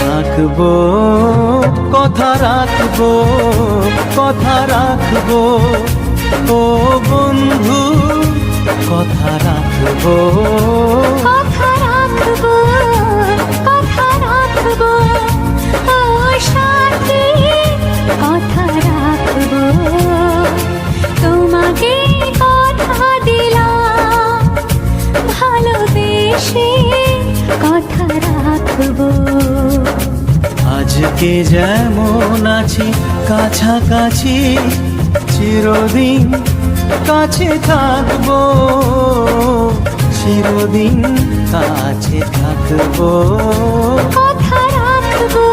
থাকবো, কথা রাখবো, কথা রাখবো, ও বন্ধু কথা রাখবো। কথা রাখবো, কথা রাখবো, ও সাথী কথা রাখবো। তোমাকে কথা দিলাম, ভালোবেসে কথা রাখবো। আজকে যেমন আছি কাছাকাছি, চিরদিন কাছে থাকবো, চিরদিন কাছে থাকবো। কথা রাখবো।